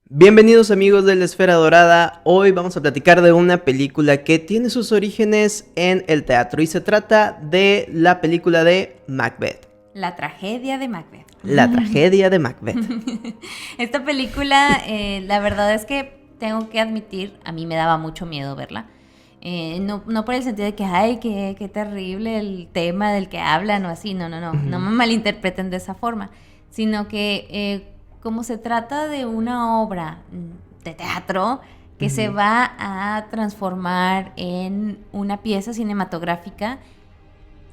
Bienvenidos amigos de la Esfera Dorada. Hoy vamos a platicar de una película que tiene sus orígenes en el teatro y se trata de la película de Macbeth. La tragedia de Macbeth. La tragedia de Macbeth. Esta película, la verdad es que tengo que admitir, a mí me daba mucho miedo verla. No por el sentido de que, ay, qué terrible el tema del que hablan o así, no me malinterpreten de esa forma, sino que como se trata de una obra de teatro que se va a transformar en una pieza cinematográfica,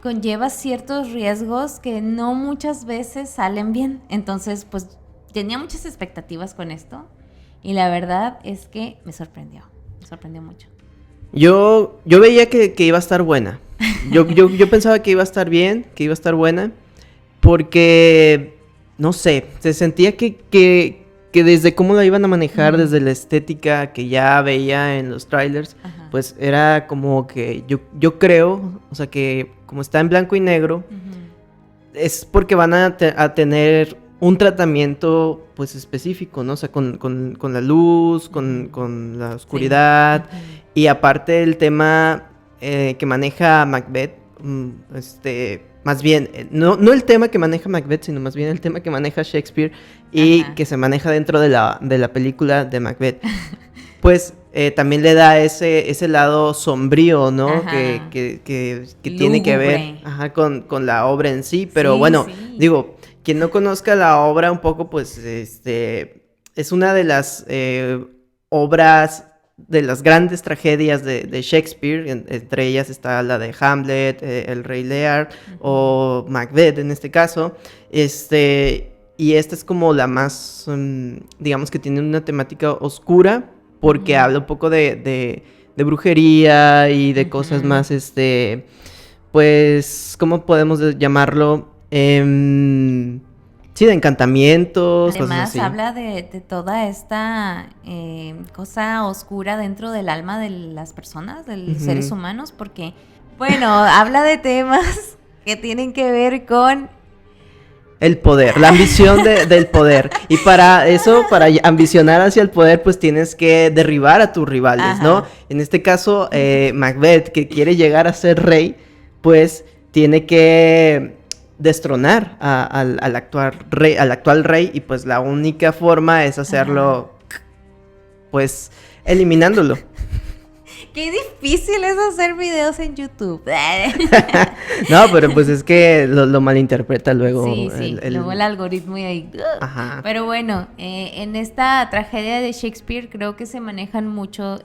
conlleva ciertos riesgos que no muchas veces salen bien. Entonces, pues, tenía muchas expectativas con esto y la verdad es que me sorprendió mucho. Yo veía que iba a estar buena. Yo pensaba que iba a estar bien, que iba a estar buena, porque, no sé, se sentía que desde cómo la iban a manejar, desde la estética que ya veía en los trailers, Ajá. pues era como que yo creo, o sea, que como está en blanco y negro, es porque van a tener un tratamiento pues específico, ¿no? O sea, con la luz, con la oscuridad, Sí. y aparte el tema que maneja Macbeth, más bien, no el tema que maneja Macbeth, sino más bien el tema que maneja Shakespeare y Ajá. que se maneja dentro de la película de Macbeth, pues también le da ese lado sombrío, ¿no? Ajá. Que tiene que ver, Lúgubre. con la obra en sí, pero Sí, bueno, sí. digo, quien no conozca la obra un poco, pues, es una de las obras, de las grandes tragedias de Shakespeare, entre ellas está la de Hamlet, el Rey Lear, o Macbeth en este caso, y esta es como la más, digamos que tiene una temática oscura, porque habla un poco de brujería y de cosas más, pues, ¿cómo podemos llamarlo? Sí, de encantamientos, cosas Además, así. habla de toda esta cosa oscura dentro del alma de las personas, de los seres humanos, porque, bueno, habla de temas que tienen que ver con... El poder, la ambición del poder. Y para eso, para ambicionar hacia el poder, pues tienes que derribar a tus rivales, ¿no? Ajá. En este caso, Macbeth, que quiere llegar a ser rey, pues tiene que destronar al actual rey, y pues la única forma es hacerlo, pues, eliminándolo. Qué difícil es hacer videos en YouTube. No, pero pues es que lo malinterpreta luego. Sí, luego el algoritmo y ahí... Ajá. Pero bueno, en esta tragedia de Shakespeare creo que se manejan mucho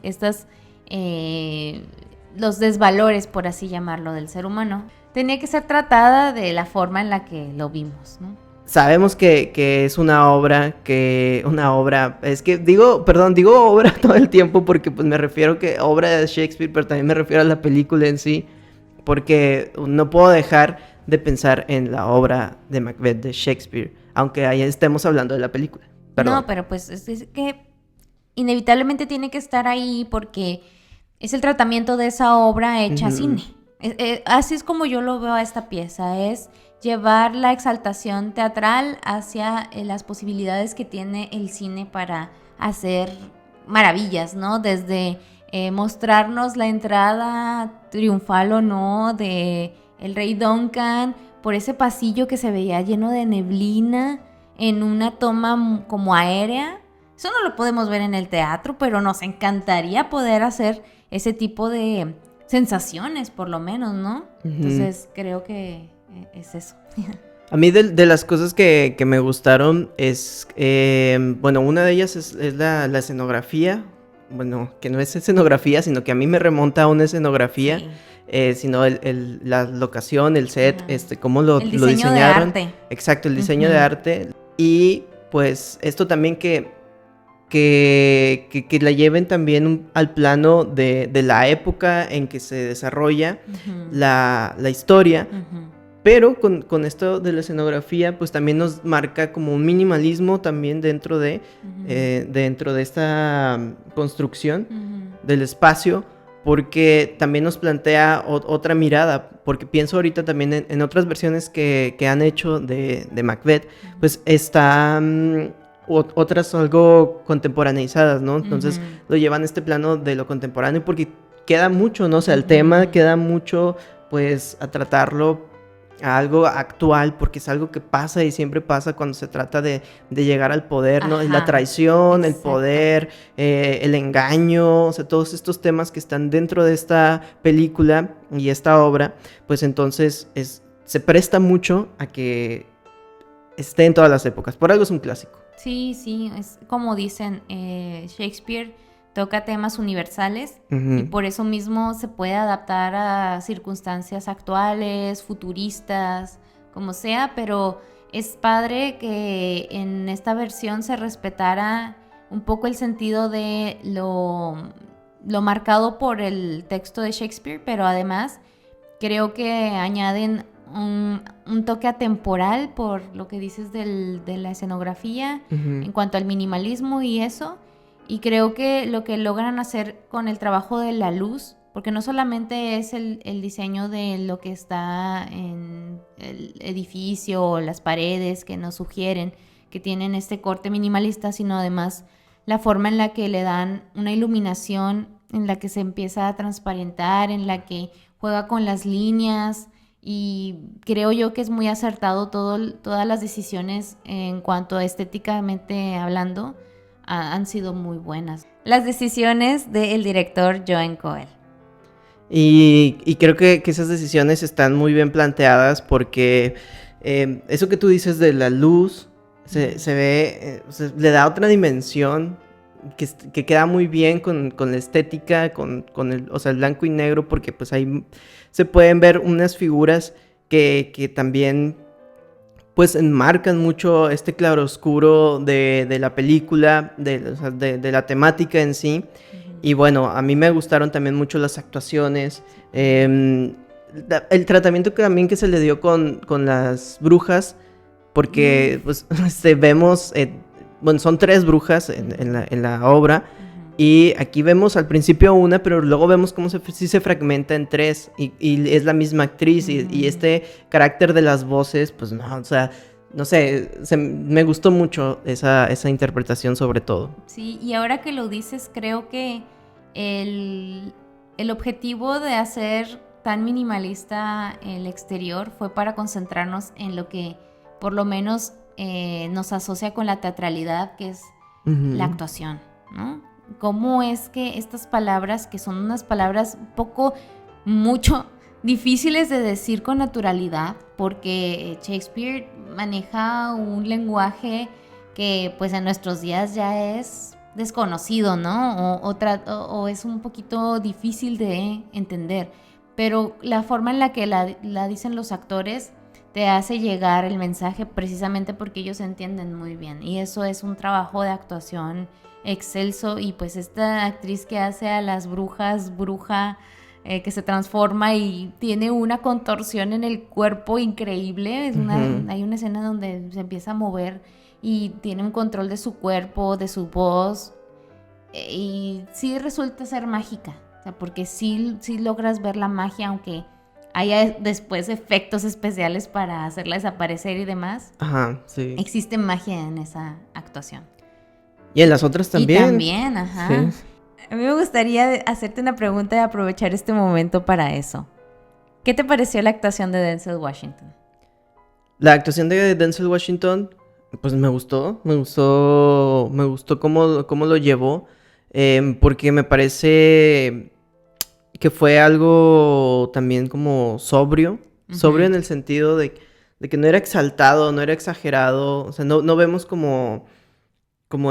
los desvalores, por así llamarlo, del ser humano. Tenía que ser tratada de la forma en la que lo vimos, ¿no? Sabemos que es una obra, es que digo obra todo el tiempo porque pues me refiero que obra de Shakespeare, pero también me refiero a la película en sí, porque no puedo dejar de pensar en la obra de Macbeth de Shakespeare, aunque ahí estemos hablando de la película. Perdón. No, pero pues es que inevitablemente tiene que estar ahí porque es el tratamiento de esa obra hecha cine. Así es como yo lo veo a esta pieza, es llevar la exaltación teatral hacia las posibilidades que tiene el cine para hacer maravillas, ¿no? Desde mostrarnos la entrada triunfal o no de el rey Duncan por ese pasillo que se veía lleno de neblina en una toma como aérea. Eso no lo podemos ver en el teatro, pero nos encantaría poder hacer ese tipo de sensaciones, por lo menos, ¿no? Entonces, creo que es eso. A mí de las cosas que me gustaron es, bueno, una de ellas es la escenografía. Bueno, que no es escenografía, sino que a mí me remonta a una escenografía, sino la locación, el set, cómo lo diseñaron. De arte. Exacto, el diseño de arte. Y pues esto también que la lleven también al plano de la época en que se desarrolla la historia. Pero con esto de la escenografía, pues también nos marca como un minimalismo también dentro de esta construcción del espacio, porque también nos plantea otra mirada, porque pienso ahorita también en otras versiones que han hecho de Macbeth, pues está otras algo contemporaneizadas, ¿no? Entonces Ujú. lo llevan a este plano de lo contemporáneo porque queda mucho, ¿no? O sea, el Ujú. tema queda mucho, pues, a tratarlo a algo actual, porque es algo que pasa y siempre pasa cuando se trata de llegar al poder, ¿no? Es la Ajá, traición, el exacto. poder, el engaño, o sea, todos estos temas que están dentro de esta película y esta obra, pues entonces se presta mucho a que esté en todas las épocas. Por algo es un clásico. Sí, sí, es como dicen, Shakespeare toca temas universales y Ujú. por eso mismo se puede adaptar a circunstancias actuales, futuristas, como sea, pero es padre que en esta versión se respetara un poco el sentido de lo marcado por el texto de Shakespeare, pero además creo que añaden un toque atemporal por lo que dices de la escenografía Ujú. en cuanto al minimalismo y eso. Y creo que lo que logran hacer con el trabajo de la luz, porque no solamente es el diseño de lo que está en el edificio o las paredes que nos sugieren que tienen este corte minimalista, sino además la forma en la que le dan una iluminación, en la que se empieza a transparentar, en la que juega con las líneas y creo yo que es muy acertado todas las decisiones en cuanto a estéticamente hablando han sido muy buenas. Las decisiones del director Joan Coel. Y creo que esas decisiones están muy bien planteadas porque eso que tú dices de la luz se ve, o sea, le da otra dimensión que queda muy bien con la estética, con el, o sea, el blanco y negro, porque pues ahí se pueden ver unas figuras que también pues enmarcan mucho este claroscuro de la película, o sea, de la temática en sí. Y bueno, a mí me gustaron también mucho las actuaciones, el tratamiento que también que se le dio con las brujas, porque pues vemos, bueno, son 3 brujas en la obra, y aquí vemos al principio una, pero luego vemos cómo sí se fragmenta en 3, y es la misma actriz, y este carácter de las voces, pues no, o sea, no sé, me gustó mucho esa interpretación sobre todo. Sí, y ahora que lo dices, creo que el, el objetivo de hacer tan minimalista el exterior fue para concentrarnos en lo que por lo menos nos asocia con la teatralidad, que es la Ujú. actuación, ¿no? ¿Cómo es que estas palabras, que son unas palabras mucho difíciles de decir con naturalidad, porque Shakespeare maneja un lenguaje que pues en nuestros días ya es desconocido, ¿no? O es un poquito difícil de entender, pero la forma en la que la dicen los actores te hace llegar el mensaje precisamente porque ellos entienden muy bien, y eso es un trabajo de actuación excelso. Y pues esta actriz que hace a las bruja que se transforma y tiene una contorsión en el cuerpo increíble. Ujú. Hay una escena donde se empieza a mover y tiene un control de su cuerpo, de su voz, y sí resulta ser mágica, o sea, porque sí logras ver la magia, aunque haya después efectos especiales para hacerla desaparecer y demás. Ajá, sí. Existe magia en esa actuación. Y en las otras Y también. también, Sí. ajá. A mí me gustaría hacerte una pregunta y aprovechar este momento para eso. ¿Qué te pareció la actuación de Denzel Washington? La actuación de Denzel Washington, pues me gustó cómo lo llevó, porque me parece que fue algo también como sobrio Ujú. en el sentido de que no era exaltado, no era exagerado, o sea, no vemos como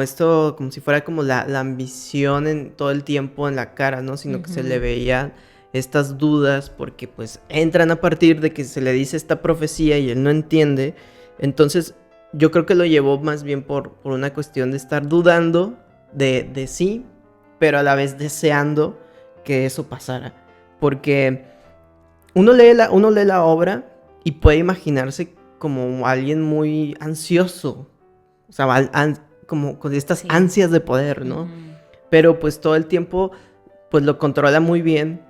esto, como si fuera como la ambición en todo el tiempo en la cara, ¿no? Sino que se le Ujú. veían estas dudas porque pues entran a partir de que se le dice esta profecía y él no entiende. Entonces yo creo que lo llevó más bien por una cuestión de estar dudando de sí, pero a la vez deseando que eso pasara. Porque uno lee la obra y puede imaginarse como alguien muy ansioso, o sea, como con estas Sí. ansias de poder, ¿no? Ujú. Pero pues todo el tiempo pues lo controla muy bien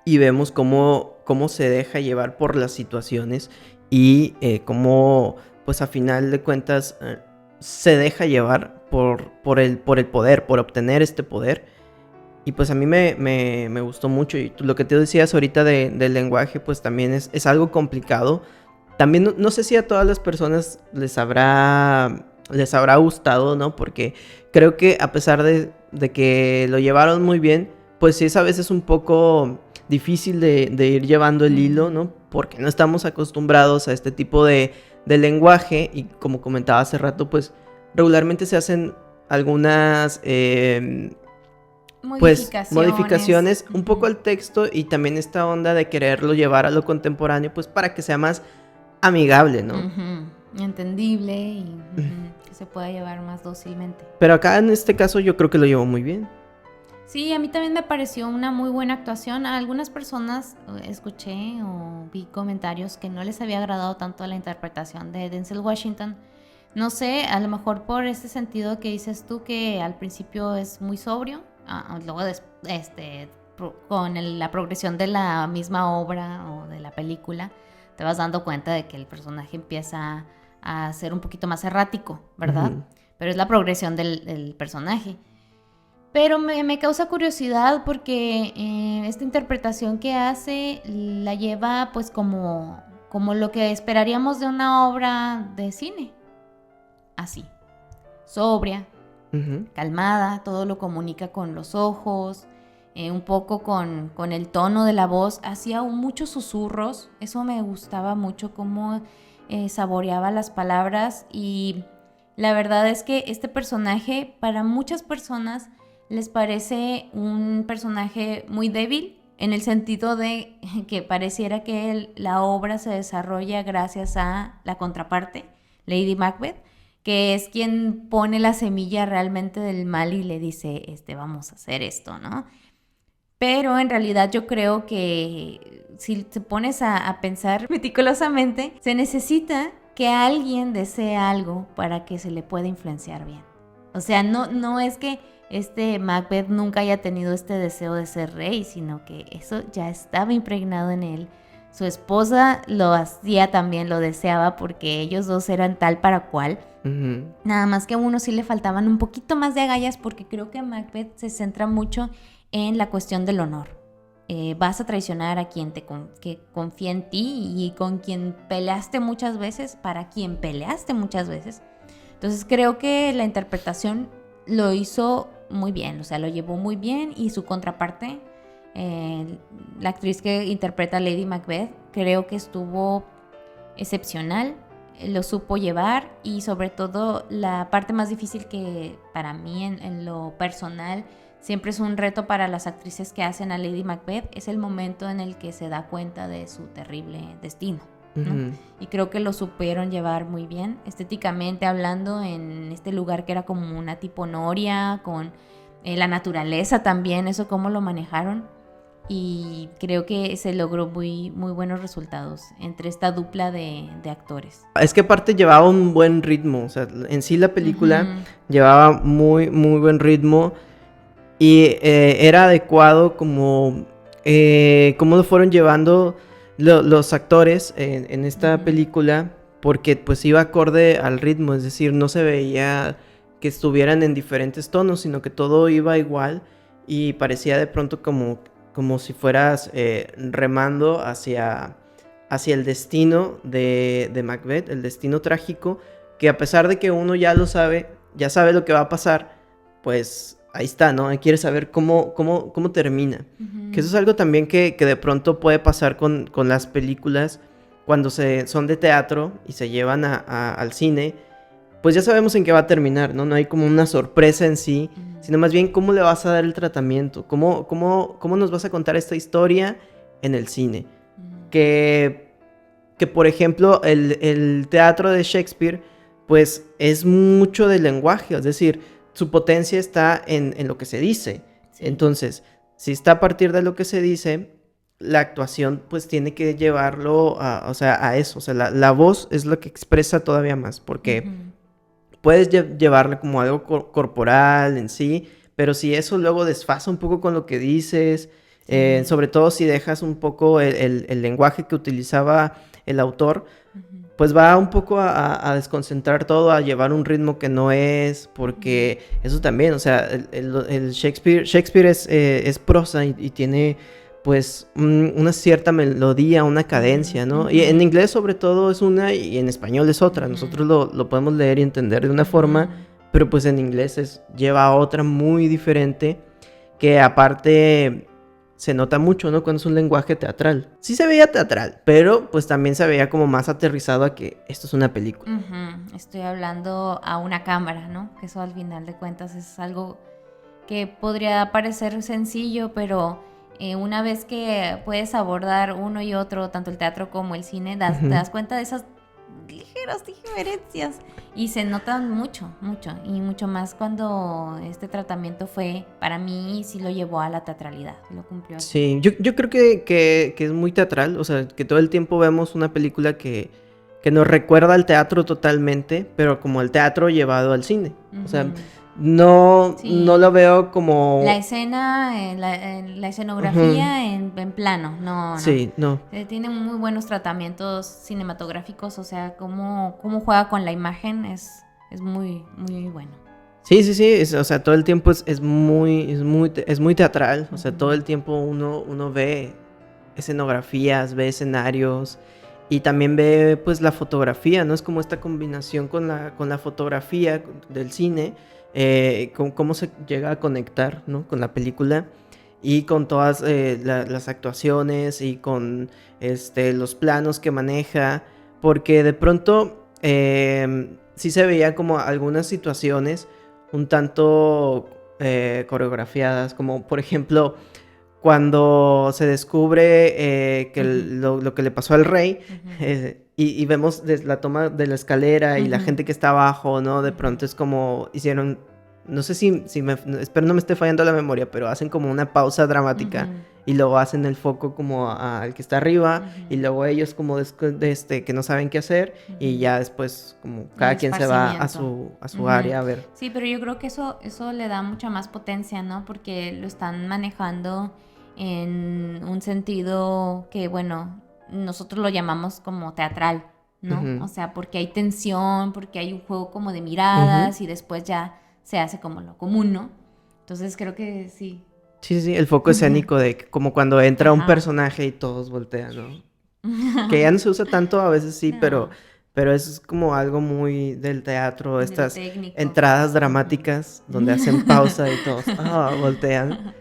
y vemos cómo se deja llevar por las situaciones y cómo pues a final de cuentas se deja llevar por el poder, por obtener este poder. Y pues a mí me gustó mucho. Y lo que te decías ahorita del lenguaje, pues también es algo complicado. También no sé si a todas las personas les habrá gustado, ¿no? Porque creo que a pesar de que lo llevaron muy bien, pues sí es a veces un poco difícil de ir llevando el hilo, ¿no? Porque no estamos acostumbrados a este tipo de lenguaje. Y como comentaba hace rato, pues regularmente se hacen algunas modificaciones un poco al texto, y también esta onda de quererlo llevar a lo contemporáneo, pues para que sea más amigable, ¿no? Entendible y que se pueda llevar más dócilmente. Pero acá en este caso yo creo que lo llevó muy bien. Sí, a mí también me pareció una muy buena actuación. A algunas personas escuché o vi comentarios que no les había agradado tanto la interpretación de Denzel Washington. No sé, a lo mejor por ese sentido que dices tú, que al principio es muy sobrio, luego con la progresión de la misma obra o de la película, te vas dando cuenta de que el personaje empieza a ser un poquito más errático, ¿verdad? Pero es la progresión del personaje. Pero me causa curiosidad porque esta interpretación que hace la lleva pues como lo que esperaríamos de una obra de cine. Así, sobria, calmada, todo lo comunica con los ojos, un poco con el tono de la voz. Hacía muchos susurros, eso me gustaba mucho, cómo saboreaba las palabras. Y la verdad es que este personaje para muchas personas les parece un personaje muy débil, en el sentido de que pareciera que la obra se desarrolla gracias a la contraparte, Lady Macbeth, que es quien pone la semilla realmente del mal y le dice, vamos a hacer esto, ¿no? Pero en realidad yo creo que si te pones a pensar meticulosamente, se necesita que alguien desee algo para que se le pueda influenciar bien. O sea, no es que Macbeth nunca haya tenido este deseo de ser rey, sino que eso ya estaba impregnado en él. Su esposa lo hacía también, lo deseaba, porque ellos dos eran tal para cual. Nada más que a uno sí le faltaban un poquito más de agallas, porque creo que Macbeth se centra mucho en la cuestión del honor. Vas a traicionar a quien que confía en ti y con quien peleaste muchas veces, para quien peleaste muchas veces. Entonces creo que la interpretación lo hizo muy bien, o sea, lo llevó muy bien. Y su contraparte, la actriz que interpreta a Lady Macbeth, creo que estuvo excepcional, lo supo llevar. Y sobre todo la parte más difícil, que para mí en lo personal siempre es un reto para las actrices que hacen a Lady Macbeth, es el momento en el que se da cuenta de su terrible destino, ¿no? Y creo que lo supieron llevar muy bien, estéticamente hablando, en este lugar que era como una tipo noria, con la naturaleza también, eso cómo lo manejaron. Y creo que se logró muy, muy buenos resultados entre esta dupla de actores. Es que aparte llevaba un buen ritmo, o sea, en sí la película llevaba muy, muy buen ritmo. Y era adecuado como lo fueron llevando los actores en esta película, porque pues iba acorde al ritmo, es decir, no se veía que estuvieran en diferentes tonos, sino que todo iba igual, y parecía de pronto como si fueras remando hacia el destino de Macbeth, el destino trágico, que a pesar de que uno ya lo sabe, ya sabe lo que va a pasar, pues ahí está, ¿no? Quiere saber cómo termina. Que eso es algo también que de pronto puede pasar con las películas cuando son de teatro y se llevan al cine. Pues ya sabemos en qué va a terminar, ¿no? No hay como una sorpresa en sí, sino más bien cómo le vas a dar el tratamiento, cómo nos vas a contar esta historia en el cine. Que por ejemplo, el teatro de Shakespeare, pues es mucho del lenguaje, es decir, su potencia está en lo que se dice. Sí. Entonces, si está a partir de lo que se dice, la actuación pues tiene que llevarlo a eso. O sea, la voz es lo que expresa todavía más, porque puedes llevarle como algo corporal en sí, pero si eso luego desfasa un poco con lo que dices, sobre todo si dejas un poco el lenguaje que utilizaba el autor, pues va un poco a desconcentrar todo, a llevar un ritmo que no es, porque eso también, o sea, el Shakespeare es prosa y tiene pues una cierta melodía, una cadencia, ¿no? Y en inglés sobre todo es una y en español es otra. Nosotros lo podemos leer y entender de una forma, pero pues en inglés lleva otra muy diferente, que aparte se nota mucho, ¿no? Cuando es un lenguaje teatral. Sí se veía teatral, pero pues también se veía como más aterrizado a que esto es una película. Estoy hablando a una cámara, ¿no? Que eso al final de cuentas es algo que podría parecer sencillo, pero una vez que puedes abordar uno y otro, tanto el teatro como el cine, te das cuenta de esas ligeras diferencias y se notan mucho y mucho más cuando este tratamiento fue, para mí sí lo llevó a la teatralidad, lo cumplió. Sí, yo creo que es muy teatral, o sea, que todo el tiempo vemos una película que nos recuerda al teatro totalmente, pero como el teatro llevado al cine, o sea, no lo veo como... La escena, la escenografía en plano, no. Sí, no. Tiene muy buenos tratamientos cinematográficos, o sea, cómo juega con la imagen es muy, muy bueno. Sí, o sea, todo el tiempo es muy teatral, o sea, todo el tiempo uno ve escenografías, ve escenarios y también ve pues la fotografía, ¿no? Es como esta combinación con la fotografía del cine, cómo se llega a conectar, ¿no? Con la película y con todas las actuaciones y con los planos que maneja, porque de pronto sí se veía como algunas situaciones un tanto coreografiadas, como por ejemplo cuando se descubre que lo que le pasó al rey, y vemos la toma de la escalera y la gente que está abajo, ¿no? De pronto es como hicieron, no sé si espero no me esté fallando la memoria, pero hacen como una pausa dramática y luego hacen el foco como al que está arriba y luego ellos como que no saben qué hacer y ya después como cada quien se va a su área a ver. Sí, pero yo creo que eso le da mucha más potencia, ¿no? Porque lo están manejando en un sentido que, bueno, nosotros lo llamamos como teatral, ¿no? O sea, porque hay tensión, porque hay un juego como de miradas y después ya se hace como lo común, ¿no? Entonces creo que sí. Sí, el foco escénico de como cuando entra un personaje y todos voltean, ¿no? Que ya no se usa tanto, a veces sí, no. pero es como algo muy del teatro, estas entradas dramáticas donde hacen pausa y todos voltean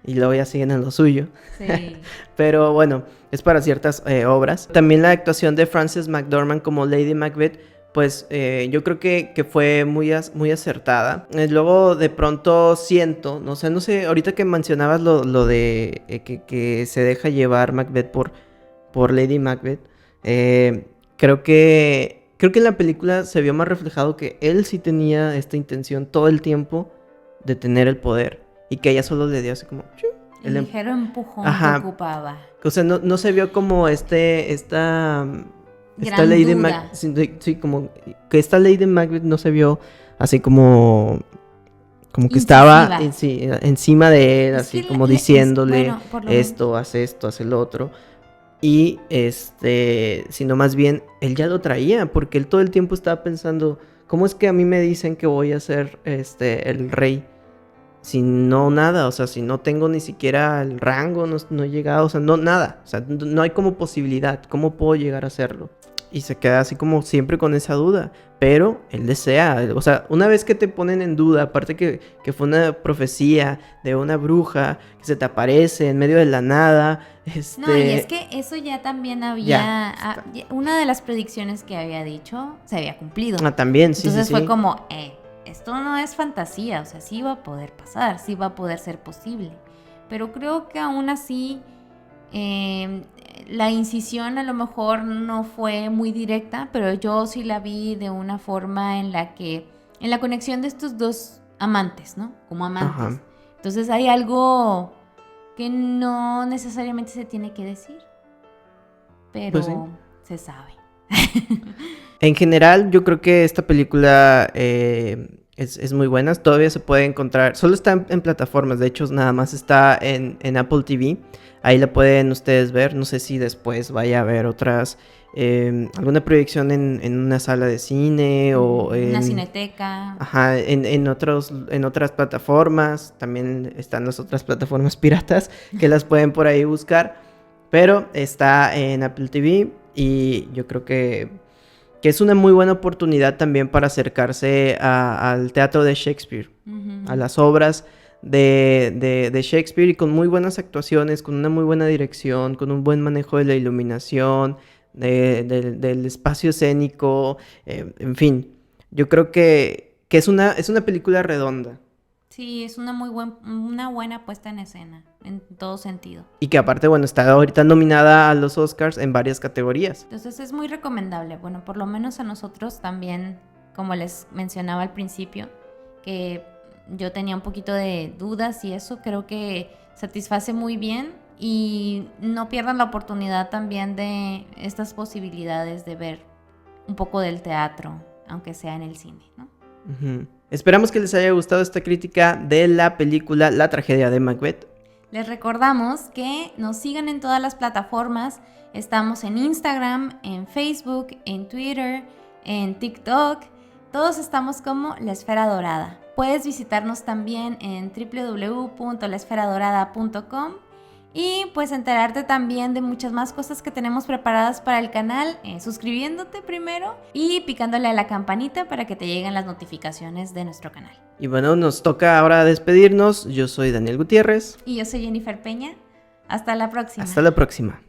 y luego ya siguen en lo suyo. Sí. Pero bueno, es para ciertas obras. También la actuación de Frances McDormand como Lady Macbeth, pues yo creo que fue muy acertada. Luego de pronto siento, no sé, ahorita que mencionabas lo de que se deja llevar Macbeth por Lady Macbeth, creo que en la película se vio más reflejado que él sí tenía esta intención todo el tiempo de tener el poder y que ella solo le dio así como... El ligero empujón que ocupaba. O sea, no se vio como esta Lady Macbeth, sí, como que esta Lady Macbeth no se vio así como que estaba encima de él, es así como diciéndole esto, hace lo otro. Y sino más bien él ya lo traía, porque él todo el tiempo estaba pensando, ¿cómo es que a mí me dicen que voy a ser el rey? Si no nada, o sea, si no tengo ni siquiera el rango, no he llegado, o sea, no nada, o sea, no hay como posibilidad, ¿cómo puedo llegar a hacerlo? Y se queda así como siempre con esa duda, pero él desea, o sea, una vez que te ponen en duda, aparte que fue una profecía de una bruja que se te aparece en medio de la nada, No, y es que eso ya también había, una de las predicciones que había dicho se había cumplido. También, sí. Entonces fue como, esto no es fantasía, o sea, sí va a poder pasar, sí va a poder ser posible. Pero creo que aún así la incisión a lo mejor no fue muy directa, pero yo sí la vi de una forma en la conexión de estos dos amantes, ¿no? Como amantes. Entonces hay algo que no necesariamente se tiene que decir, pero pues sí, se sabe. En general, yo creo que esta película es muy buena. Todavía se puede encontrar. Solo está en plataformas. De hecho, nada más está en Apple TV. Ahí la pueden ustedes ver. No sé si después vaya a haber otras alguna proyección en una sala de cine o en una cineteca. Ajá, en otras plataformas. También están las otras plataformas piratas que las pueden por ahí buscar. Pero está en Apple TV y yo creo que es una muy buena oportunidad también para acercarse al teatro de Shakespeare, a las obras de Shakespeare, y con muy buenas actuaciones, con una muy buena dirección, con un buen manejo de la iluminación, del espacio escénico, en fin. Yo creo que es una película redonda. Sí, es una buena puesta en escena, en todo sentido. Y que aparte, bueno, está ahorita nominada a los Oscars en varias categorías. Entonces es muy recomendable. Bueno, por lo menos a nosotros también, como les mencionaba al principio, que yo tenía un poquito de dudas y eso creo que satisface muy bien. Y no pierdan la oportunidad también de estas posibilidades de ver un poco del teatro, aunque sea en el cine, ¿no? Uh-huh. Esperamos que les haya gustado esta crítica de la película La tragedia de Macbeth. Les recordamos que nos sigan en todas las plataformas. Estamos en Instagram, en Facebook, en Twitter, en TikTok. Todos estamos como La Esfera Dorada. Puedes visitarnos también en www.laesferadorada.com y pues enterarte también de muchas más cosas que tenemos preparadas para el canal, suscribiéndote primero y picándole a la campanita para que te lleguen las notificaciones de nuestro canal. Y bueno, nos toca ahora despedirnos. Yo soy Daniel Gutiérrez. Y yo soy Jennifer Peña. Hasta la próxima. Hasta la próxima.